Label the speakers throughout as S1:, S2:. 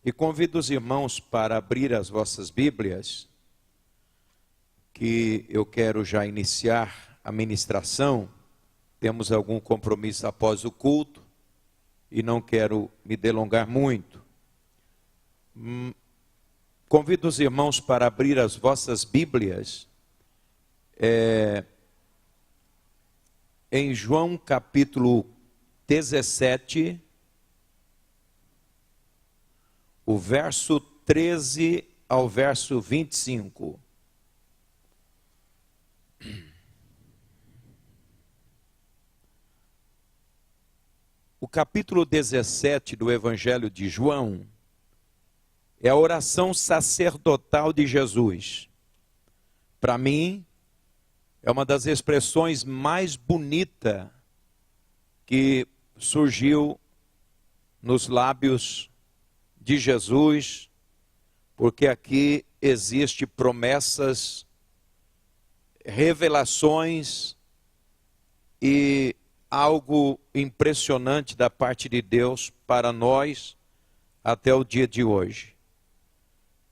S1: E convido os irmãos para abrir as vossas Bíblias, que eu quero já iniciar a ministração. Temos algum compromisso após o culto e não quero me delongar muito. Convido os irmãos para abrir as vossas Bíblias em João capítulo 17, o verso 13 ao verso 25. O capítulo 17 do Evangelho de João é a oração sacerdotal de Jesus. Para mim, é uma das expressões mais bonitas que surgiu nos lábios de Jesus, porque aqui existe promessas, revelações e algo impressionante da parte de Deus para nós até o dia de hoje.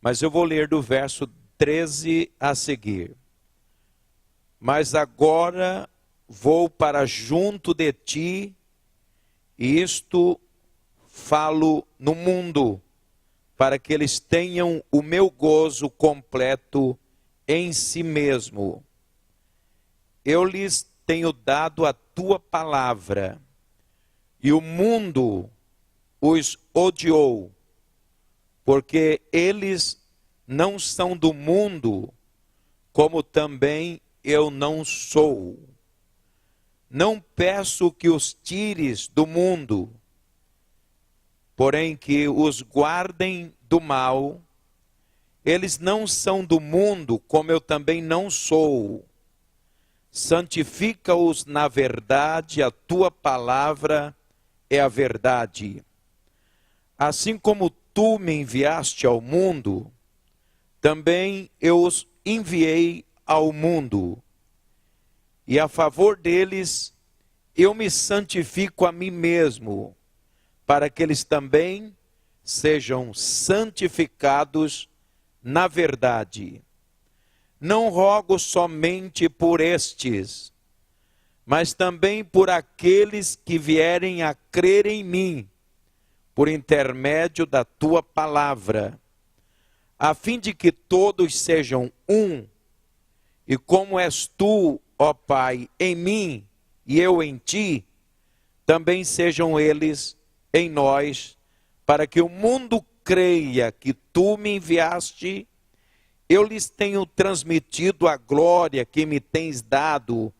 S1: Mas eu vou ler do verso 13 a seguir. Mas agora vou para junto de ti, e isto falo no mundo, para que eles tenham o meu gozo completo em si mesmo. Eu lhes tenho dado a tua palavra, e o mundo os odiou, porque eles não são do mundo, como também eu não sou. Não peço que os tires do mundo, porém que os guardem do mal. Eles não são do mundo, como eu também não sou. Santifica-os na verdade, a tua palavra é a verdade. Assim como tu me enviaste ao mundo, também eu os enviei ao mundo. E a favor deles, eu me santifico a mim mesmo, para que eles também sejam santificados na verdade. Não rogo somente por estes, mas também por aqueles que vierem a crer em mim, por intermédio da tua palavra, a fim de que todos sejam um, e como és tu, ó Pai, em mim e eu em ti, também sejam eles em nós, para que o mundo creia que tu me enviaste. Eu lhes tenho transmitido a glória que me tens dado,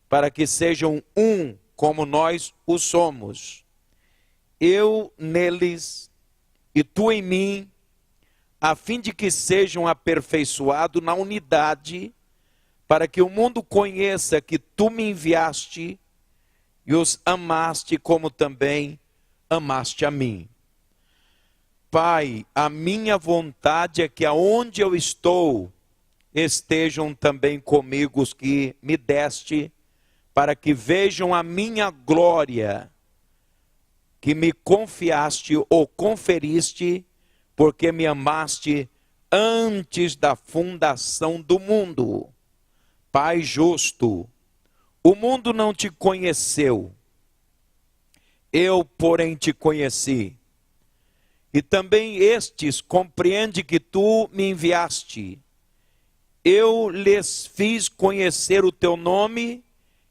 S1: para que sejam um como nós o somos. Eu neles e tu em mim, a fim de que sejam aperfeiçoados na unidade, para que o mundo conheça que tu me enviaste e os amaste como também amaste a mim. Pai, a minha vontade é que aonde eu estou, estejam também comigo os que me deste, para que vejam a minha glória, que me confiaste ou conferiste, porque me amaste antes da fundação do mundo. Pai justo, o mundo não te conheceu, eu, porém, te conheci. E também estes compreendem que tu me enviaste. Eu lhes fiz conhecer o teu nome,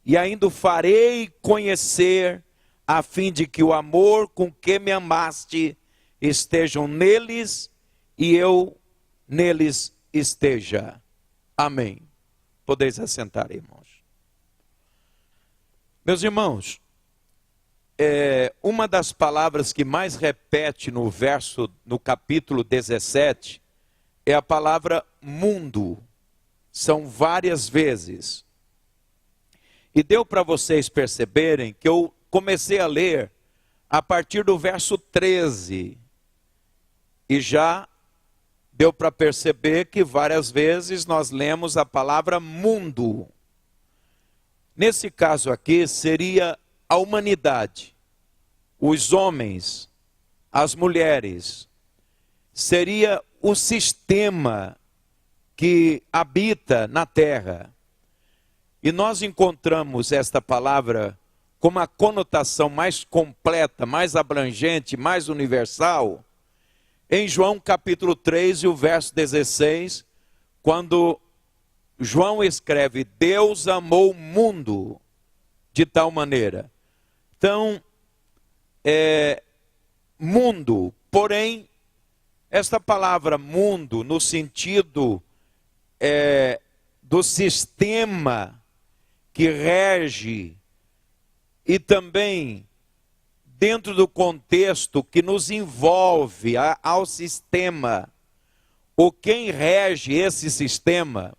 S1: e ainda o farei conhecer, a fim de que o amor com que me amaste estejam neles, e eu neles esteja. Amém. Podeis assentar, irmãos. Meus irmãos, uma das palavras que mais repete no capítulo 17, é a palavra mundo. São várias vezes. E deu para vocês perceberem que eu comecei a ler a partir do verso 13. E já deu para perceber que várias vezes nós lemos a palavra mundo. Nesse caso aqui seria a humanidade, os homens, as mulheres, seria o sistema que habita na terra. E nós encontramos esta palavra com uma conotação mais completa, mais abrangente, mais universal, em João capítulo 3 e o verso 16, quando João escreve: Deus amou o mundo de tal maneira. Então, mundo, porém, esta palavra mundo, no sentido do sistema que rege, e também dentro do contexto que nos envolve ao sistema, ou quem rege esse sistema,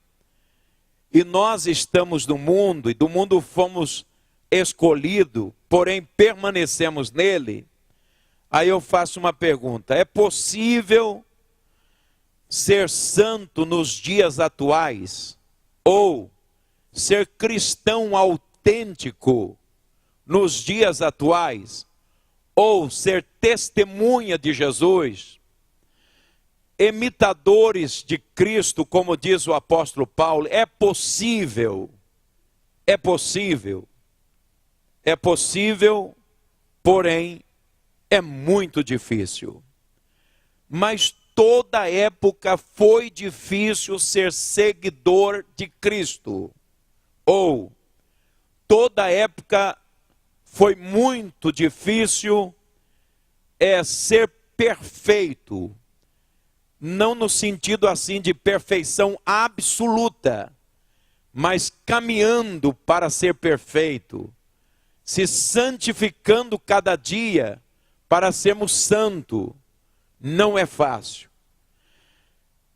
S1: e nós estamos no mundo, e do mundo fomos escolhidos, porém permanecemos nele. Aí eu faço uma pergunta: é possível ser santo nos dias atuais? Ou ser cristão autêntico nos dias atuais? Ou ser testemunha de Jesus? Imitadores de Cristo, como diz o apóstolo Paulo? É possível. É possível. É possível, porém é muito difícil. Mas toda época foi difícil ser seguidor de Cristo. Ou toda época foi muito difícil ser perfeito. Não no sentido assim de perfeição absoluta, mas caminhando para ser perfeito, se santificando cada dia para sermos santos. Não é fácil.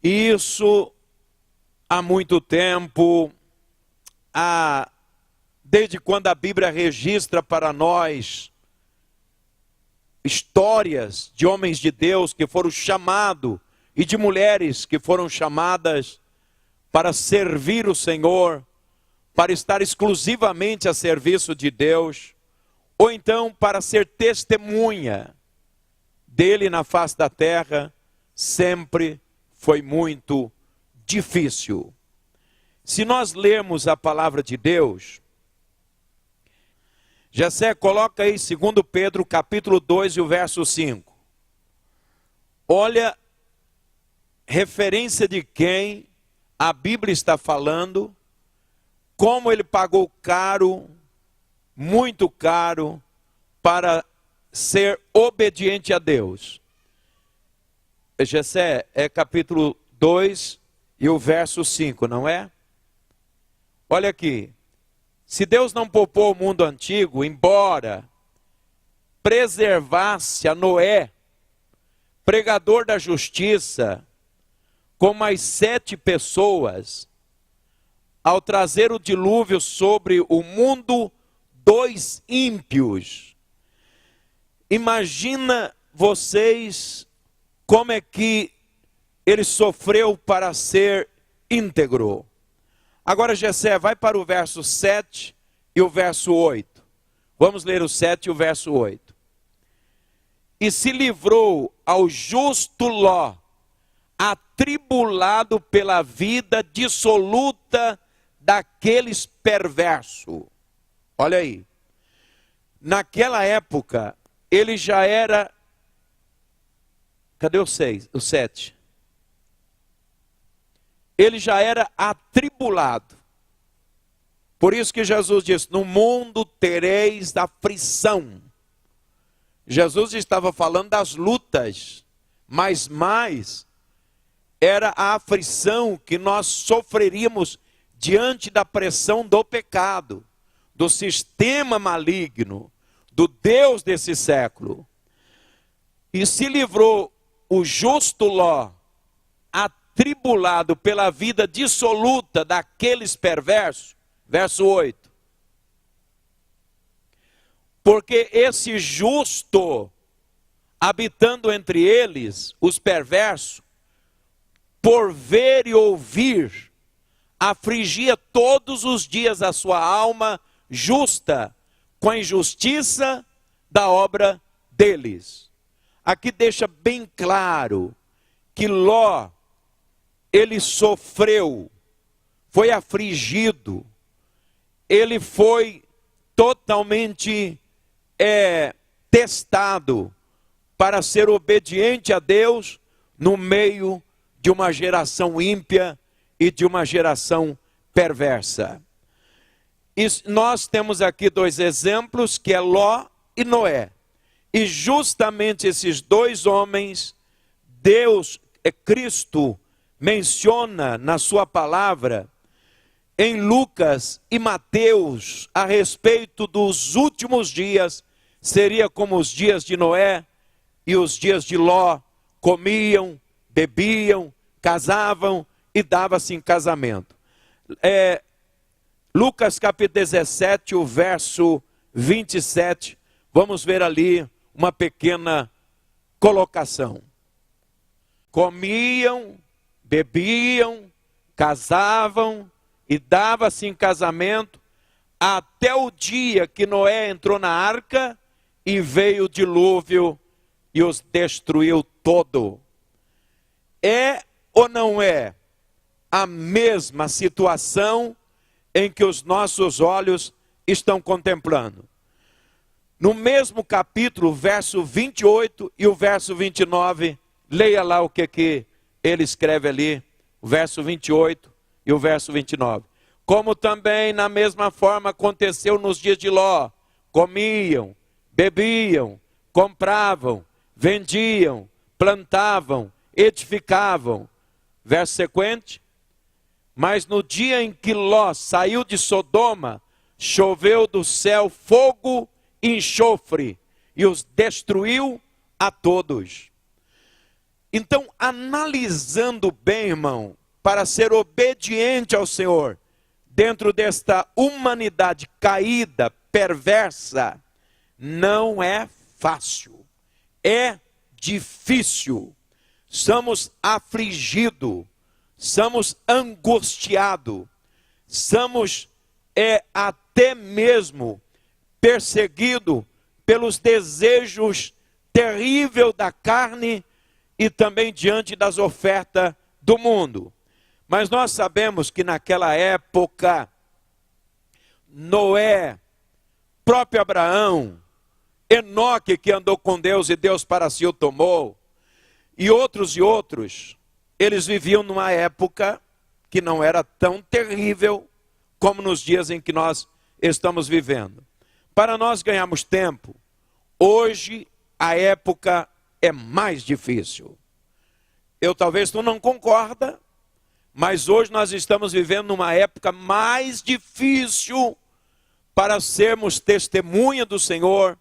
S1: Isso há muito tempo, desde quando a Bíblia registra para nós histórias de homens de Deus que foram chamados, e de mulheres que foram chamadas para servir o Senhor, para estar exclusivamente a serviço de Deus, ou então para ser testemunha dele na face da terra, sempre foi muito difícil. Se nós lermos a palavra de Deus, Jessé, coloca aí 2 Pedro capítulo 2 e o verso 5. Olha, referência de quem a Bíblia está falando, como ele pagou caro, muito caro, para ser obediente a Deus. Jessé, é capítulo 2 e o verso 5, não é? Olha aqui. Se Deus não poupou o mundo antigo, embora preservasse a Noé, pregador da justiça, com mais 7 pessoas, ao trazer o dilúvio sobre o mundo dos ímpios. Imagina vocês como é que ele sofreu para ser íntegro. Agora, Jessé, vai para o verso 7 e o verso 8. Vamos ler o 7 e o verso 8. E se livrou ao justo Ló, atribulado pela vida dissoluta daqueles perversos. Olha aí. Naquela época, ele já era... Cadê o 6? O 7. Ele já era atribulado. Por isso que Jesus disse: no mundo tereis aflição. Jesus estava falando das lutas, mas mais era a aflição que nós sofreríamos diante da pressão do pecado, do sistema maligno, do Deus desse século. E se livrou o justo Ló, atribulado pela vida dissoluta daqueles perversos. Verso 8. Porque esse justo, habitando entre eles, os perversos, por ver e ouvir, afligia todos os dias a sua alma justa, com a injustiça da obra deles. Aqui deixa bem claro que Ló, ele sofreu, foi afligido, ele foi totalmente testado para ser obediente a Deus no meio de uma geração ímpia e de uma geração perversa. E nós temos aqui dois exemplos, que é Ló e Noé. E justamente esses dois homens, Cristo menciona na sua palavra, em Lucas e Mateus, a respeito dos últimos dias, seria como os dias de Noé e os dias de Ló, comiam, bebiam, casavam e dava-se em casamento. Lucas capítulo 17, o verso 27, vamos ver ali uma pequena colocação. Comiam, bebiam, casavam e dava-se em casamento, até o dia que Noé entrou na arca e veio o dilúvio e os destruiu todo. É ou não é a mesma situação em que os nossos olhos estão contemplando? No mesmo capítulo, verso 28 e o verso 29, leia lá o que ele escreve ali, o verso 28 e o verso 29. Como também na mesma forma aconteceu nos dias de Ló, comiam, bebiam, compravam, vendiam, plantavam, edificavam. Verso sequente. Mas no dia em que Ló saiu de Sodoma, choveu do céu fogo e enxofre, e os destruiu a todos. Então, analisando bem, irmão, para ser obediente ao Senhor, dentro desta humanidade caída, perversa, não é fácil, é difícil, somos afligidos, somos angustiados, somos até mesmo perseguidos pelos desejos terríveis da carne e também diante das ofertas do mundo. Mas nós sabemos que naquela época, Noé, próprio Abraão, Enoque, que andou com Deus e Deus para si o tomou, e outros, eles viviam numa época que não era tão terrível como nos dias em que nós estamos vivendo. Para nós ganharmos tempo, hoje a época é mais difícil. Talvez tu não concorda, mas hoje nós estamos vivendo numa época mais difícil para sermos testemunha do Senhor,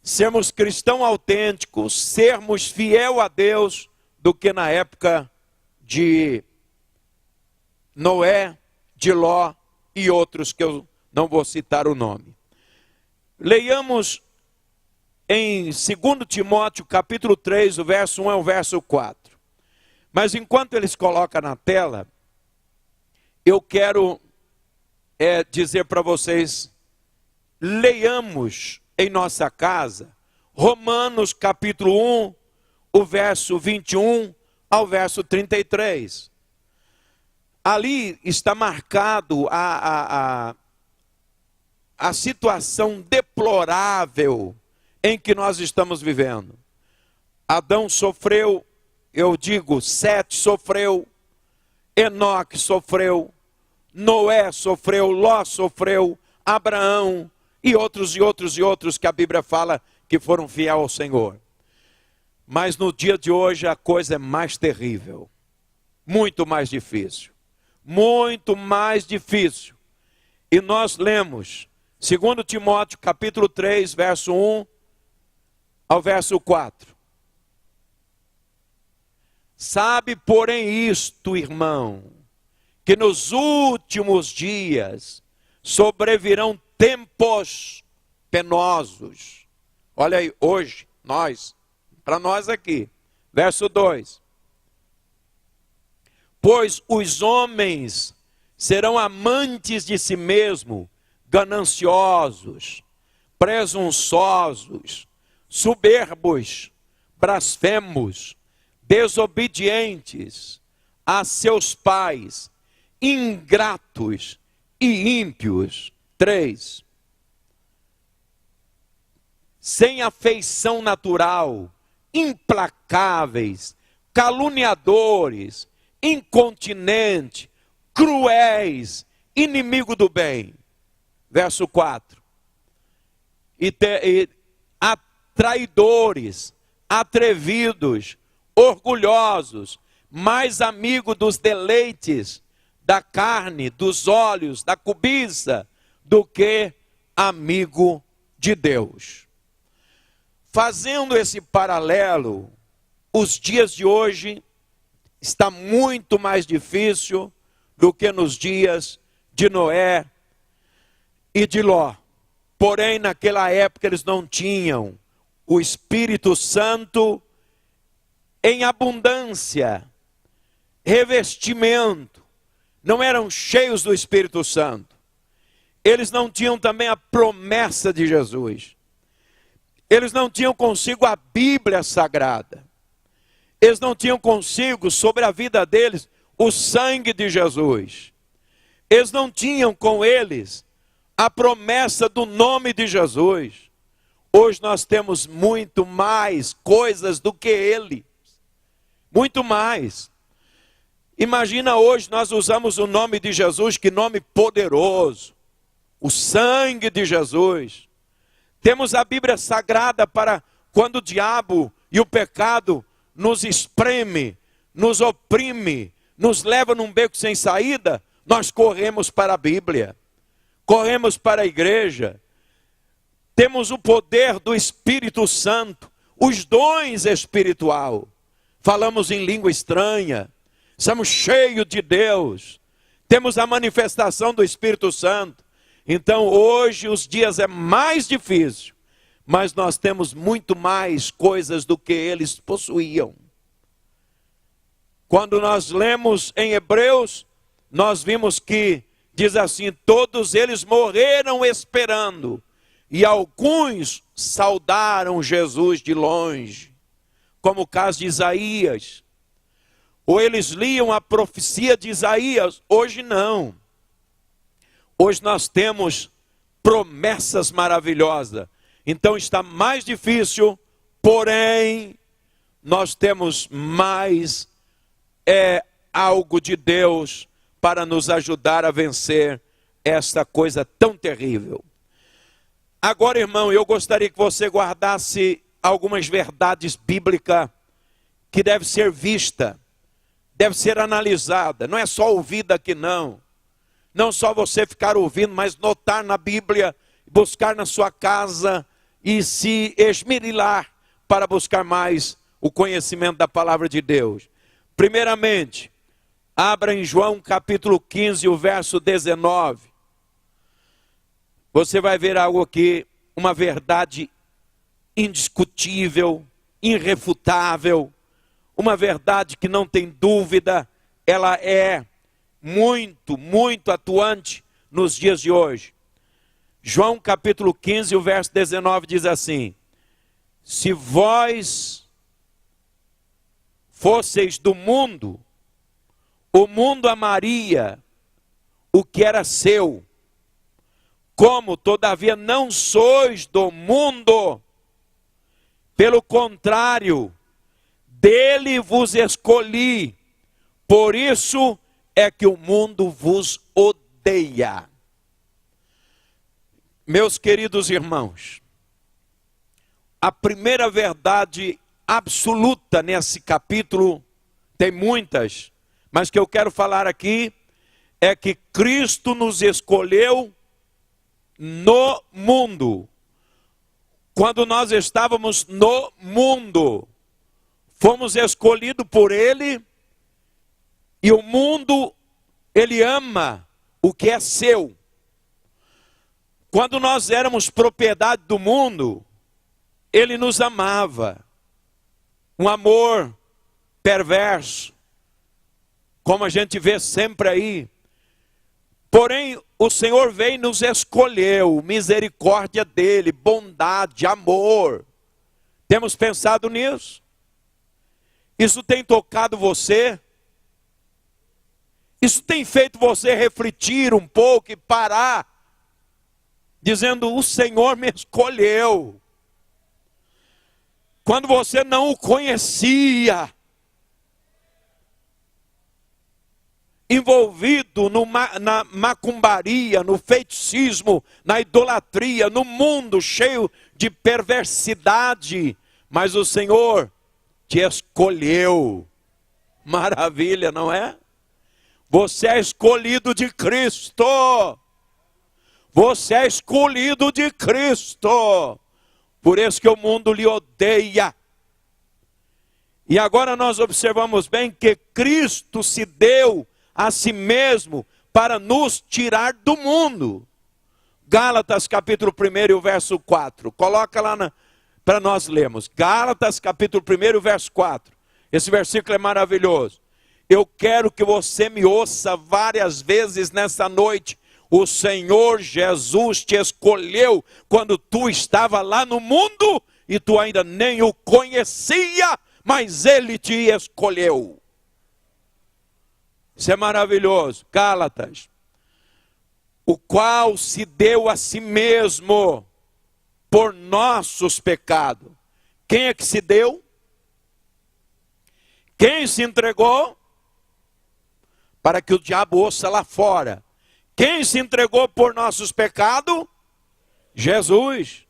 S1: sermos cristãos autênticos, sermos fiel a Deus, do que na época de Noé, de Ló e outros que eu não vou citar o nome. Leiamos em 2 Timóteo capítulo 3, o verso 1 ao verso 4. Mas enquanto eles colocam na tela, eu quero dizer para vocês, leiamos em nossa casa, Romanos capítulo 1, o verso 21 ao verso 33. Ali está marcado a situação deplorável em que nós estamos vivendo. Adão sofreu, Sete sofreu, Enoque sofreu, Noé sofreu, Ló sofreu, Abraão e outros que a Bíblia fala que foram fiéis ao Senhor. Mas no dia de hoje a coisa é mais terrível, muito mais difícil, muito mais difícil. E nós lemos 2 Timóteo capítulo 3, verso 1 ao verso 4. Sabe, porém, isto, irmão, que nos últimos dias sobrevirão tempos penosos. Olha aí, hoje, para nós aqui, verso 2. Pois os homens serão amantes de si mesmo, gananciosos, presunçosos, soberbos, blasfemos, desobedientes a seus pais, ingratos e ímpios. 3. Sem afeição natural, implacáveis, caluniadores, incontinentes, cruéis, inimigo do bem. Verso 4. Traidores, atrevidos, orgulhosos, mais amigo dos deleites da carne, dos olhos, da cobiça, do que amigo de Deus. Fazendo esse paralelo, os dias de hoje está muito mais difícil do que nos dias de Noé e de Ló. Porém, naquela época eles não tinham o Espírito Santo em abundância, revestimento, não eram cheios do Espírito Santo. Eles não tinham também a promessa de Jesus. Eles não tinham consigo a Bíblia Sagrada. Eles não tinham consigo, sobre a vida deles, o sangue de Jesus. Eles não tinham com eles a promessa do nome de Jesus. Hoje nós temos muito mais coisas do que ele. Muito mais. Imagina hoje nós usamos o nome de Jesus, que nome poderoso. O sangue de Jesus. Temos a Bíblia Sagrada para quando o diabo e o pecado nos espreme, nos oprime, nos leva num beco sem saída, nós corremos para a Bíblia. Corremos para a igreja. Temos o poder do Espírito Santo, os dons espirituais. Falamos em língua estranha, somos cheios de Deus, temos a manifestação do Espírito Santo. Então hoje os dias é mais difícil, mas nós temos muito mais coisas do que eles possuíam. Quando nós lemos em Hebreus, nós vimos que diz assim: todos eles morreram esperando, e alguns saudaram Jesus de longe, como o caso de Isaías. Ou eles liam a profecia de Isaías. Hoje não. Hoje nós temos promessas maravilhosas. Então está mais difícil, porém nós temos mais algo de Deus para nos ajudar a vencer esta coisa tão terrível. Agora, irmão, eu gostaria que você guardasse algumas verdades bíblicas que deve ser vista, deve ser analisada. Não é só ouvida aqui não. Não só você ficar ouvindo, mas notar na Bíblia, buscar na sua casa e se esmerilar para buscar mais o conhecimento da palavra de Deus. Primeiramente, abra em João capítulo 15, o verso 19. Você vai ver algo aqui, uma verdade indiscutível, irrefutável, uma verdade que não tem dúvida, ela é muito, muito atuante nos dias de hoje. João capítulo 15, o verso 19 diz assim: se vós fosseis do mundo, o mundo amaria o que era seu. Como, todavia, não sois do mundo, pelo contrário, dele vos escolhi, por isso é que o mundo vos odeia. Meus queridos irmãos, a primeira verdade absoluta nesse capítulo, tem muitas, mas que eu quero falar aqui, é que Cristo nos escolheu no mundo. Quando nós estávamos no mundo, fomos escolhidos por Ele, e o mundo, ele ama o que é seu. Quando nós éramos propriedade do mundo, ele nos amava. Um amor perverso, como a gente vê sempre aí. Porém, o Senhor veio e nos escolheu, misericórdia dele, bondade, amor. Temos pensado nisso? Isso tem tocado você? Isso tem feito você refletir um pouco e parar, dizendo: o Senhor me escolheu. Quando você não o conhecia, envolvido na macumbaria, no feiticismo, na idolatria, no mundo cheio de perversidade, mas o Senhor te escolheu. Maravilha, não é? Você é escolhido de Cristo. Você é escolhido de Cristo. Por isso que o mundo lhe odeia. E agora nós observamos bem que Cristo se deu a si mesmo para nos tirar do mundo. Gálatas capítulo 1 e o verso 4. Coloca lá para nós lermos. Gálatas capítulo 1 e o verso 4. Esse versículo é maravilhoso. Eu quero que você me ouça várias vezes nessa noite. O Senhor Jesus te escolheu quando tu estava lá no mundo e tu ainda nem o conhecia, mas Ele te escolheu. Isso é maravilhoso. Gálatas. O qual se deu a si mesmo por nossos pecados. Quem é que se deu? Quem se entregou? Para que o diabo ouça lá fora. Quem se entregou por nossos pecados? Jesus.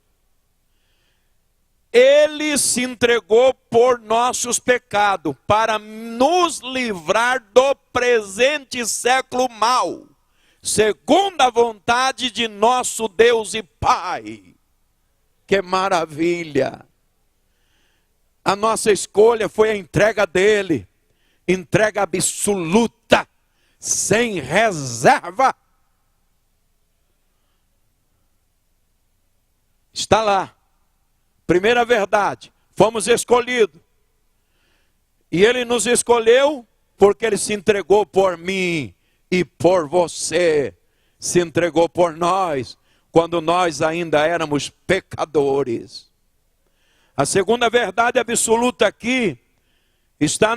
S1: Ele se entregou por nossos pecados, para nos livrar do presente século mau, segundo a vontade de nosso Deus e Pai. Que maravilha! A nossa escolha foi a entrega dele, entrega absoluta, sem reserva. Está lá. Primeira verdade, fomos escolhidos. E Ele nos escolheu porque Ele se entregou por mim e por você. Se entregou por nós, quando nós ainda éramos pecadores. A segunda verdade absoluta aqui está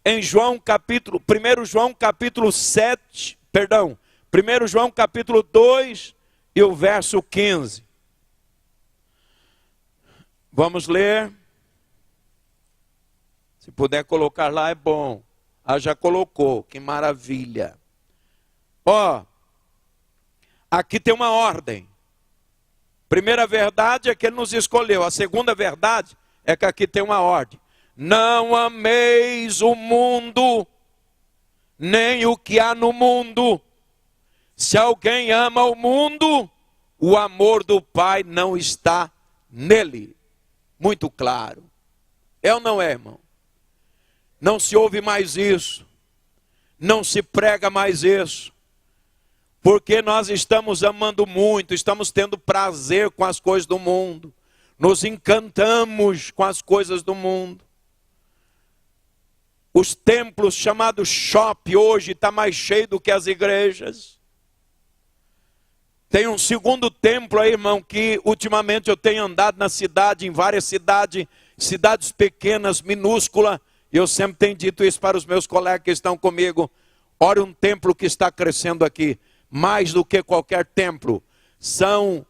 S1: em João capítulo, 1 João capítulo 7, perdão, 1 João capítulo 2 e o verso 15. Vamos ler. Se puder colocar lá é bom. Ah, já colocou, que maravilha. Ó, aqui tem uma ordem. Primeira verdade é que Ele nos escolheu. A segunda verdade é que aqui tem uma ordem. Não ameis o mundo, nem o que há no mundo. Se alguém ama o mundo, o amor do Pai não está nele. Muito claro. É ou não é, irmão? Não se ouve mais isso. Não se prega mais isso. Porque nós estamos amando muito, estamos tendo prazer com as coisas do mundo. Nos encantamos com as coisas do mundo. Os templos chamados shopping hoje estão mais cheios do que as igrejas. Tem um segundo templo aí, irmão, que ultimamente eu tenho andado na cidade, em várias cidades pequenas, minúsculas. E eu sempre tenho dito isso para os meus colegas que estão comigo. Olha um templo que está crescendo aqui, mais do que qualquer templo. São,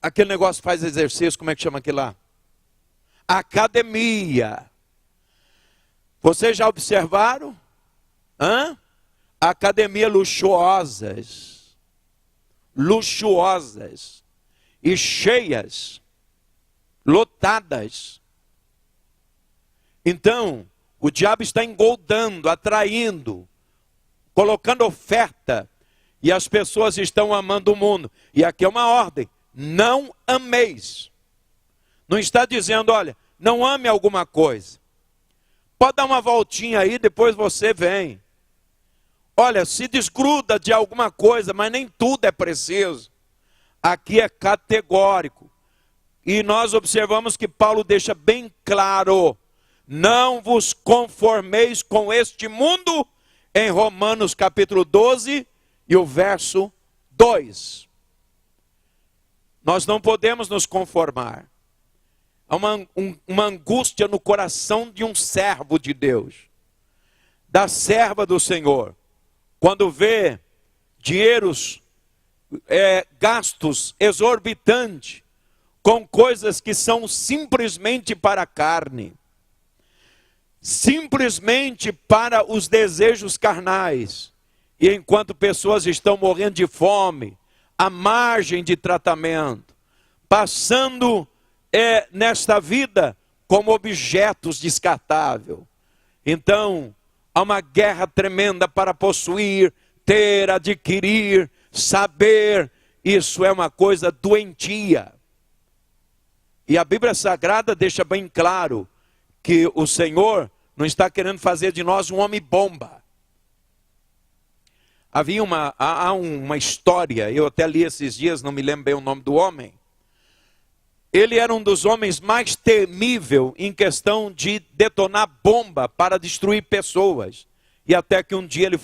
S1: aquele negócio que faz exercício, como é que chama aquilo lá? Academia. Vocês já observaram? Academia luxuosas e cheias, lotadas. Então, o diabo está engoldando, atraindo, colocando oferta, e as pessoas estão amando o mundo. E aqui é uma ordem: não ameis. Não está dizendo, olha, não ame alguma coisa. Pode dar uma voltinha aí, depois você vem. Olha, se desgruda de alguma coisa, mas nem tudo é preciso. Aqui é categórico. E nós observamos que Paulo deixa bem claro: não vos conformeis com este mundo, em Romanos capítulo 12 e o verso 2. Nós não podemos nos conformar. há uma angústia no coração de um servo de Deus, da serva do Senhor, quando vê dinheiros gastos exorbitantes com coisas que são simplesmente para a carne, simplesmente para os desejos carnais, e enquanto pessoas estão morrendo de fome, à margem de tratamento, passando nesta vida como objetos descartáveis. Então, há uma guerra tremenda para possuir, ter, adquirir, saber. Isso é uma coisa doentia. E a Bíblia Sagrada deixa bem claro que o Senhor não está querendo fazer de nós um homem-bomba. Há uma história, eu até li esses dias, não me lembro bem o nome do homem. Ele era um dos homens mais temíveis em questão de detonar bomba para destruir pessoas. E até que um dia ele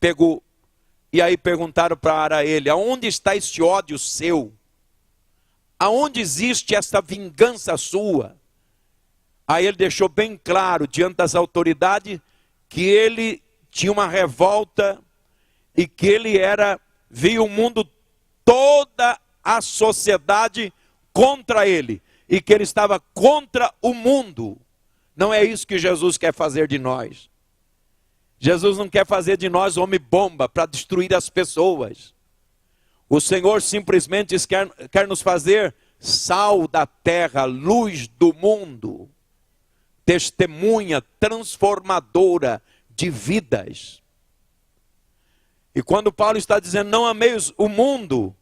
S1: pegou. E aí perguntaram para ele: aonde está esse ódio seu? Aonde existe essa vingança sua? Aí ele deixou bem claro diante das autoridades que ele tinha uma revolta e que ele via o mundo, toda a sociedade contra ele, e que ele estava contra o mundo. Não é isso que Jesus quer fazer de nós. Jesus não quer fazer de nós homem-bomba para destruir as pessoas. O Senhor simplesmente quer nos fazer sal da terra, luz do mundo, testemunha transformadora de vidas. E quando Paulo está dizendo não ameis o mundo,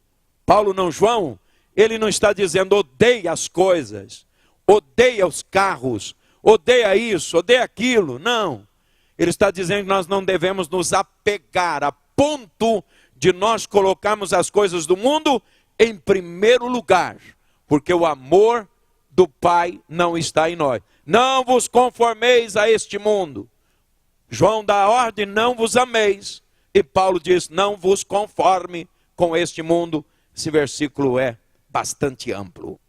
S1: Paulo não João, ele não está dizendo odeia as coisas, odeia os carros, odeia isso, odeia aquilo. Não. Ele está dizendo que nós não devemos nos apegar a ponto de nós colocarmos as coisas do mundo em primeiro lugar, porque o amor do Pai não está em nós. Não vos conformeis a este mundo. João dá a ordem, não vos ameis. E Paulo diz, não vos conforme com este mundo. Esse versículo é bastante amplo.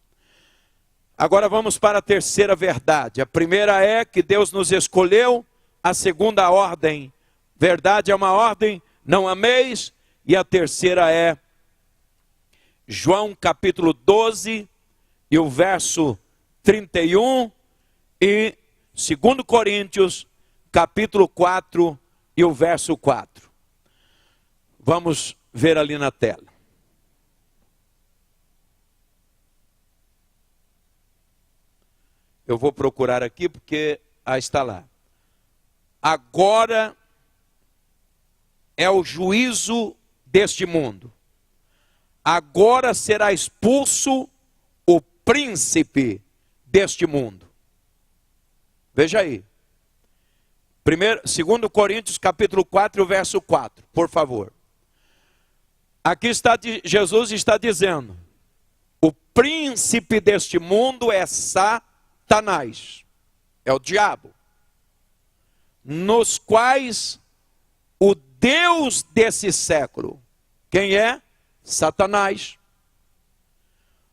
S1: Agora vamos para a terceira verdade. A primeira é que Deus nos escolheu. A segunda ordem, verdade, é uma ordem, não ameis. E a terceira é João capítulo 12 e o verso 31 e 2 Coríntios capítulo 4 e o verso 4. Vamos ver ali na tela. Eu vou procurar aqui porque está lá. Agora é o juízo deste mundo. Agora será expulso o príncipe deste mundo. Veja aí. 2 Coríntios capítulo 4, verso 4, por favor. Aqui Jesus está dizendo, o príncipe deste mundo é Satanás, é o diabo, nos quais o Deus desse século, quem é? Satanás.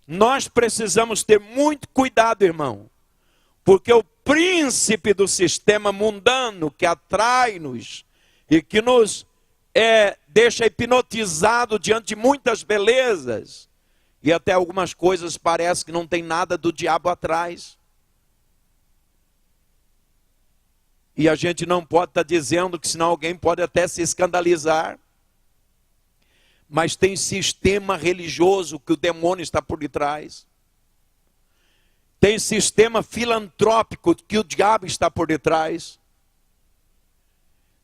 S1: Nós precisamos ter muito cuidado, irmão, porque o príncipe do sistema mundano que atrai-nos e que nos deixa hipnotizado diante de muitas belezas, e até algumas coisas parece que não tem nada do diabo atrás. E a gente não pode estar dizendo que senão alguém pode até se escandalizar. Mas tem sistema religioso que o demônio está por detrás. Tem sistema filantrópico que o diabo está por detrás.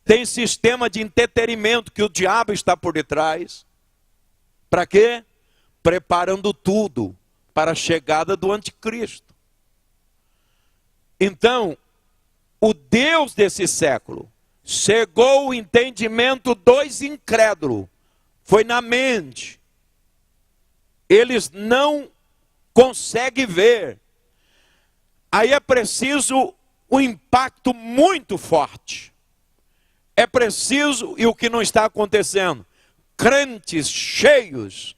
S1: Tem sistema de entretenimento que o diabo está por detrás. Para quê? Preparando tudo para a chegada do anticristo. Então, o Deus desse século cegou o entendimento dos incrédulos. Foi na mente. Eles não conseguem ver. Aí é preciso um impacto muito forte. É preciso, e o que não está acontecendo, crentes cheios,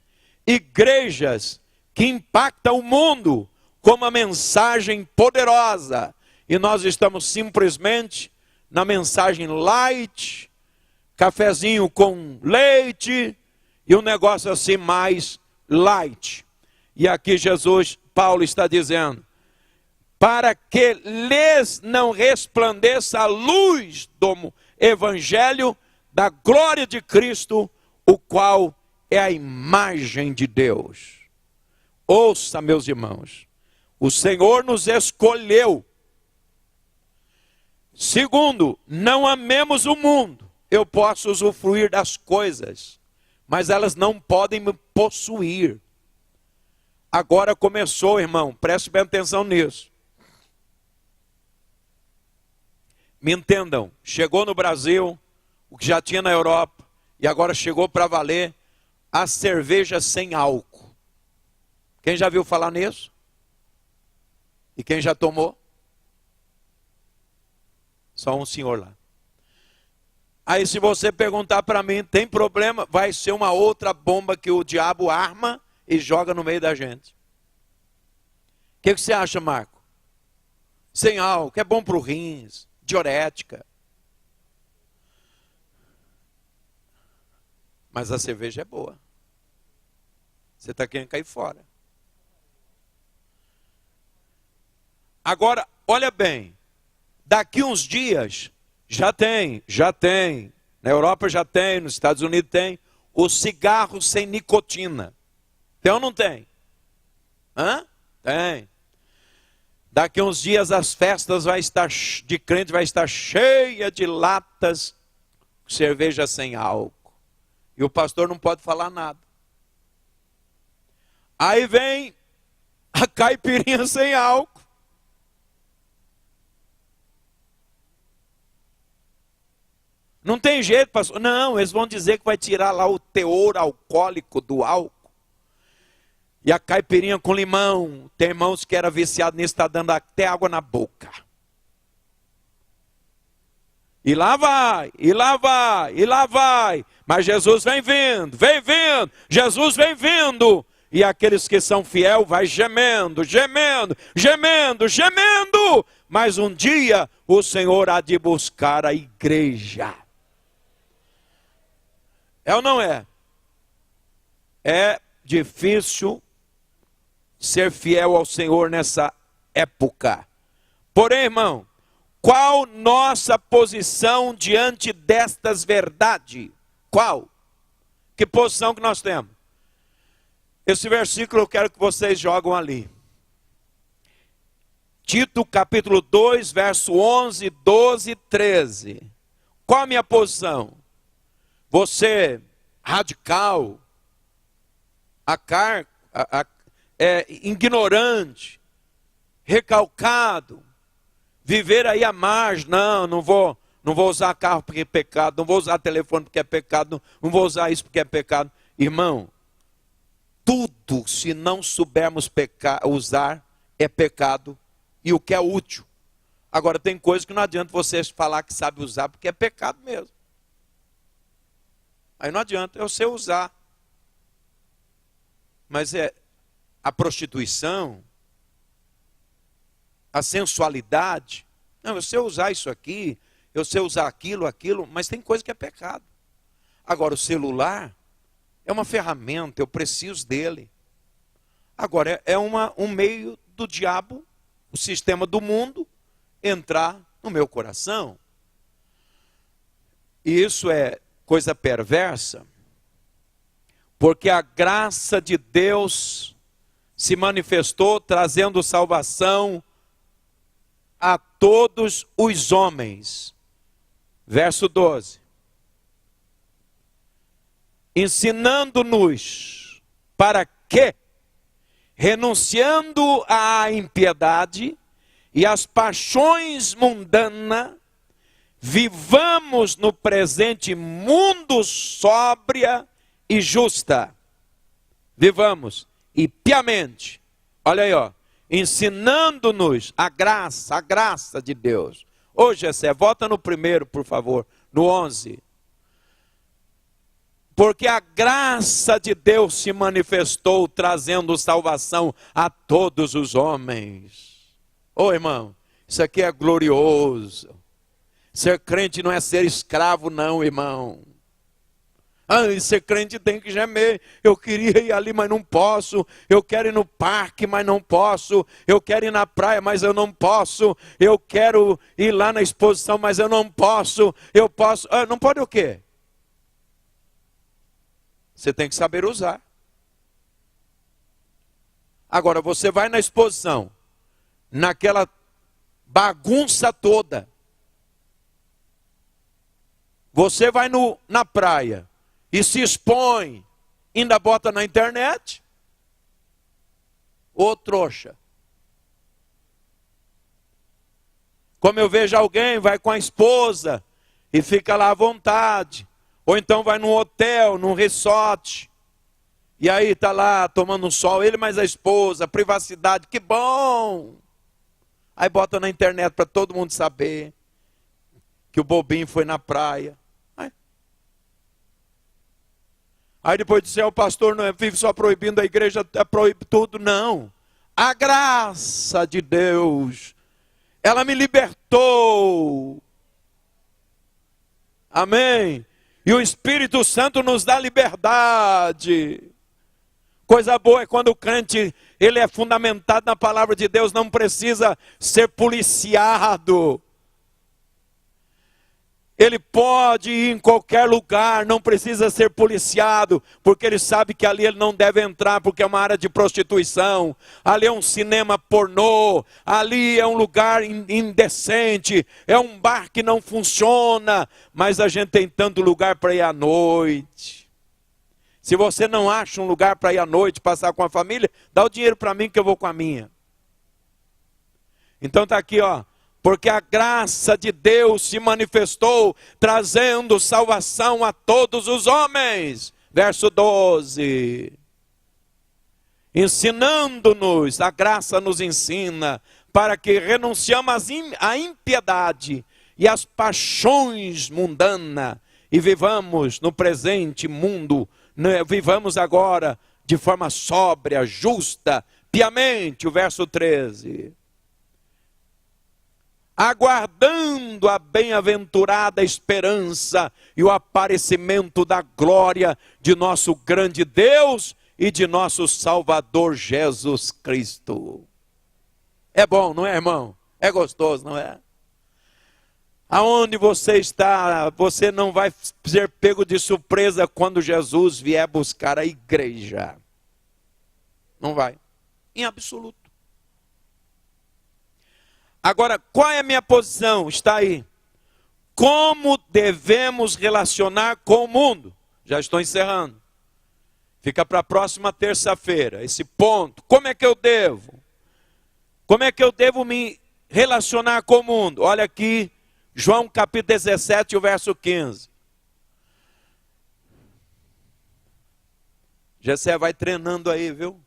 S1: igrejas que impactam o mundo, com uma mensagem poderosa. E nós estamos simplesmente na mensagem light, cafezinho com leite e um negócio assim mais light. E aqui Paulo está dizendo, para que lhes não resplandeça a luz do evangelho da glória de Cristo, o qual é a imagem de Deus. Ouça, meus irmãos, o Senhor nos escolheu. Segundo, não amemos o mundo. Eu posso usufruir das coisas, mas elas não podem me possuir. Agora começou, irmão, preste bem atenção nisso. Me entendam, chegou no Brasil, o que já tinha na Europa, e agora chegou para valer, a cerveja sem álcool. Quem já viu falar nisso? E quem já tomou? Só um senhor lá. Aí se você perguntar para mim, tem problema? Vai ser uma outra bomba que o diabo arma e joga no meio da gente. O que você acha, Marco? Sem álcool, é bom para o rins, diurética. Mas a cerveja é boa. Você está querendo cair fora. Agora, olha bem. Daqui uns dias, já tem. Na Europa já tem, nos Estados Unidos tem. O cigarro sem nicotina. Tem ou não tem? Hã? Tem. Daqui uns dias as festas de crente vai estar cheia de latas de cerveja sem álcool. E o pastor não pode falar nada. Aí vem a caipirinha sem álcool. Não tem jeito, pastor. Não, eles vão dizer que vai tirar lá o teor alcoólico do álcool. E a caipirinha com limão. Tem irmãos que era viciado nisso, está dando até água na boca. E lá vai, e lá vai, e lá vai. Mas Jesus vem vindo, Jesus vem vindo. E aqueles que são fiel vai gemendo, gemendo, gemendo, gemendo. Mas um dia o Senhor há de buscar a igreja. É ou não é? É difícil ser fiel ao Senhor nessa época. Porém, irmão, qual nossa posição diante destas verdades? Qual? Que posição que nós temos? Esse versículo eu quero que vocês jogam ali. Tito capítulo 2, verso 11, 12 e 13. Qual a minha posição? Você, radical, ignorante, recalcado, viver aí à margem, não vou usar carro porque é pecado, não vou usar telefone porque é pecado, não vou usar isso porque é pecado. Irmão, tudo, se não soubermos usar, é pecado, e o que é útil. Agora, tem coisa que não adianta você falar que sabe usar, porque é pecado mesmo. Aí não adianta, eu sei usar. Mas a prostituição, a sensualidade, não, eu sei usar isso aqui, eu sei usar aquilo, mas tem coisa que é pecado. Agora, o celular é uma ferramenta, eu preciso dele. Agora, é um meio do diabo, o sistema do mundo, entrar no meu coração. E isso é coisa perversa, porque a graça de Deus se manifestou trazendo salvação a todos os homens. Verso 12. Ensinando-nos para que, renunciando à impiedade e às paixões mundanas, vivamos no presente mundo sóbria e justa. Vivamos e piamente. Olha aí, ó. Ensinando-nos a graça de Deus. Ô Gessé, volta no primeiro, por favor, no 11. Porque a graça de Deus se manifestou, trazendo salvação a todos os homens. Ô irmão, isso aqui é glorioso. Ser crente não é ser escravo não, irmão. Ser crente tem que gemer. Eu queria ir ali, mas não posso. Eu quero ir no parque, mas não posso. Eu quero ir na praia, mas eu não posso. Eu quero ir lá na exposição, mas eu não posso. Eu posso. Não pode o quê? Você tem que saber usar. Agora, você vai na exposição, naquela bagunça toda. Você vai na praia e se expõe, ainda bota na internet. Ô trouxa. Como eu vejo alguém, vai com a esposa e fica lá à vontade. Ou então vai num hotel, num resort. E aí está lá tomando um sol, ele mais a esposa, privacidade, que bom. Aí bota na internet para todo mundo saber que o bobinho foi na praia. Aí depois diz, o pastor não vive só proibindo, a igreja proíbe tudo. Não. A graça de Deus, ela me libertou. Amém. E o Espírito Santo nos dá liberdade. Coisa boa é quando o crente, ele é fundamentado na palavra de Deus, não precisa ser policiado. Ele pode ir em qualquer lugar, não precisa ser policiado, porque ele sabe que ali ele não deve entrar, porque é uma área de prostituição, ali é um cinema pornô, ali é um lugar indecente, é um bar que não funciona, mas a gente tem tanto lugar para ir à noite. Se você não acha um lugar para ir à noite, passar com a família, dá o dinheiro para mim que eu vou com a minha. Então está aqui, ó. Porque a graça de Deus se manifestou, trazendo salvação a todos os homens. Verso 12. Ensinando-nos, a graça nos ensina, para que renunciamos à impiedade e às paixões mundanas, e vivamos no presente mundo, vivamos agora de forma sóbria, justa, piamente. O verso 13. Aguardando a bem-aventurada esperança e o aparecimento da glória de nosso grande Deus e de nosso Salvador Jesus Cristo. É bom, não é, irmão? É gostoso, não é? Aonde você está, você não vai ser pego de surpresa quando Jesus vier buscar a igreja. Não vai, em absoluto. Agora, qual é a minha posição? Está aí. Como devemos relacionar com o mundo? Já estou encerrando. Fica para a próxima terça-feira, esse ponto. Como é que eu devo? Como é que eu devo me relacionar com o mundo? Olha aqui, João capítulo 17, o verso 15. Jessé vai treinando aí, viu?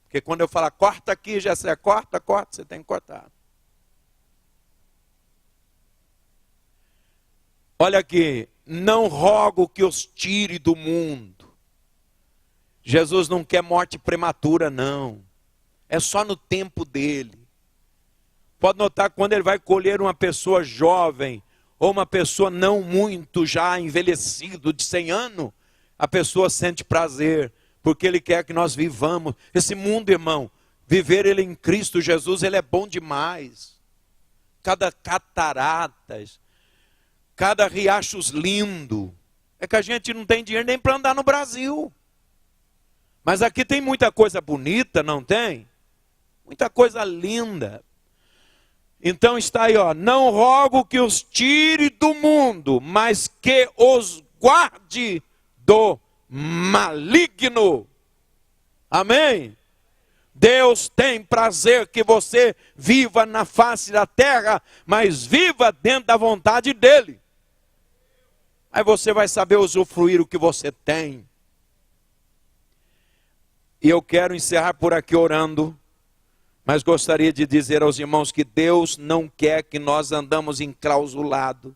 S1: Porque quando eu falar, corta aqui, Jessé, corta, você tem que cortar. Olha aqui, não rogo que os tire do mundo. Jesus não quer morte prematura, não. É só no tempo dele. Pode notar que quando ele vai colher uma pessoa jovem, ou uma pessoa não muito já envelhecido, de 100 anos, a pessoa sente prazer, porque ele quer que nós vivamos. Esse mundo, irmão, viver ele em Cristo Jesus, ele é bom demais. Cada cataratas, cada riachos lindo. É que a gente não tem dinheiro nem para andar no Brasil. Mas aqui tem muita coisa bonita, não tem? Muita coisa linda. Então está aí, ó. Não rogo que os tire do mundo, mas que os guarde do maligno. Amém? Deus tem prazer que você viva na face da terra, mas viva dentro da vontade dele. Aí você vai saber usufruir o que você tem. E eu quero encerrar por aqui orando, mas gostaria de dizer aos irmãos que Deus não quer que nós andamos enclausulados.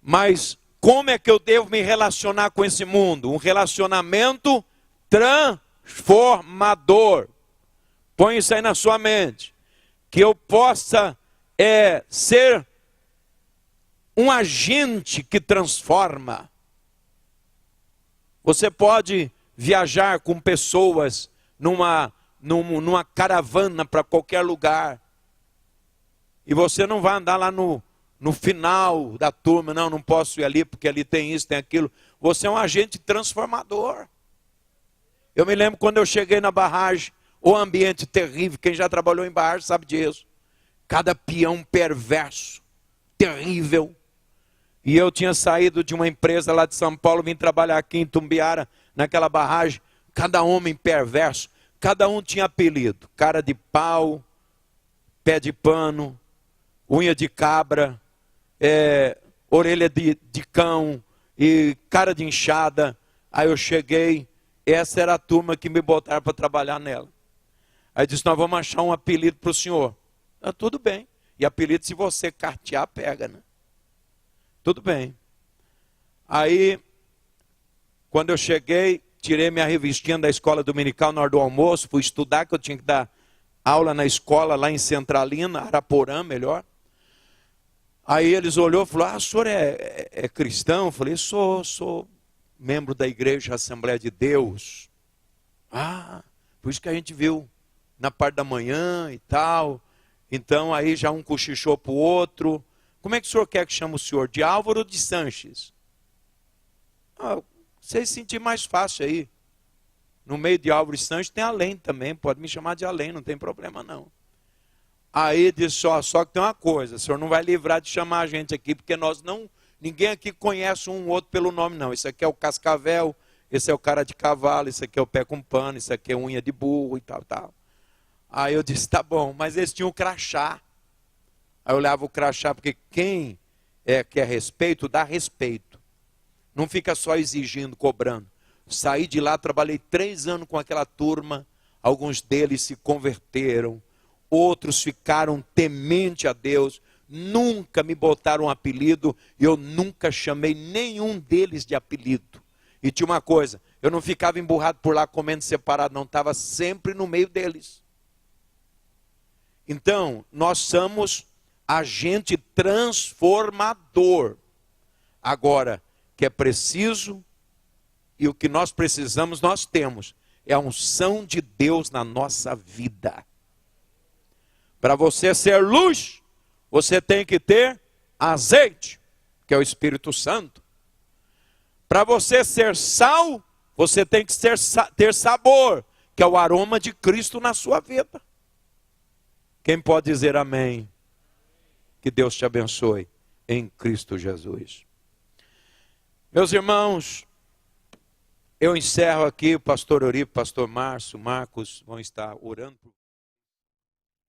S1: Mas Como é que eu devo me relacionar com esse mundo? Um relacionamento transformador. Põe isso aí na sua mente. Que eu possa ser um agente que transforma. Você pode viajar com pessoas numa caravana para qualquer lugar. E você não vai andar lá no final da turma, não posso ir ali porque ali tem isso, tem aquilo. Você é um agente transformador. Eu me lembro quando eu cheguei na barragem, o ambiente terrível, quem já trabalhou em barragem sabe disso. Cada peão perverso, terrível. E eu tinha saído de uma empresa lá de São Paulo, vim trabalhar aqui em Tumbiara, naquela barragem. Cada homem perverso, cada um tinha apelido. Cara de pau, pé de pano, unha de cabra, orelha de cão e cara de enxada. Aí eu cheguei, essa era a turma que me botaram para trabalhar nela. Aí disse, nós vamos achar um apelido para o senhor. Tudo bem. E apelido, se você cartear, pega, né? Tudo bem. Aí, quando eu cheguei, tirei minha revistinha da escola dominical na hora do almoço, fui estudar, que eu tinha que dar aula na escola lá em Centralina, Araporã, melhor. Aí eles olhou e falou, o senhor é cristão? Eu falei, sou membro da igreja Assembleia de Deus. Por isso que a gente viu na parte da manhã e tal. Então aí já um cochichou para o outro. Como é que o senhor quer que chame o senhor? De Álvaro ou de Sanches? Vocês sentir mais fácil aí. No meio de Álvaro e Sanches tem Além também. Pode me chamar de Além, não tem problema não. Aí disse, só que tem uma coisa, o senhor não vai livrar de chamar a gente aqui, porque ninguém aqui conhece um outro pelo nome não. Esse aqui é o Cascavel, esse é o cara de cavalo, esse aqui é o pé com pano, esse aqui é unha de burro e tal. Aí eu disse, tá bom, mas eles tinham um crachá. Aí eu olhava o crachá, porque quem quer respeito, dá respeito. Não fica só exigindo, cobrando. Saí de lá, trabalhei 3 anos com aquela turma, alguns deles se converteram, outros ficaram temente a Deus, nunca me botaram um apelido, e eu nunca chamei nenhum deles de apelido. E tinha uma coisa, eu não ficava emburrado por lá comendo separado, não, estava sempre no meio deles. Então, nós somos agente transformador. Agora, que é preciso, e o que nós precisamos, nós temos, é a unção de Deus na nossa vida. Para você ser luz, você tem que ter azeite, que é o Espírito Santo. Para você ser sal, você tem que ter sabor, que é o aroma de Cristo na sua vida. Quem pode dizer amém? Que Deus te abençoe em Cristo Jesus. Meus irmãos, eu encerro aqui, o pastor Eurico, o pastor Márcio, Marcos vão estar orando por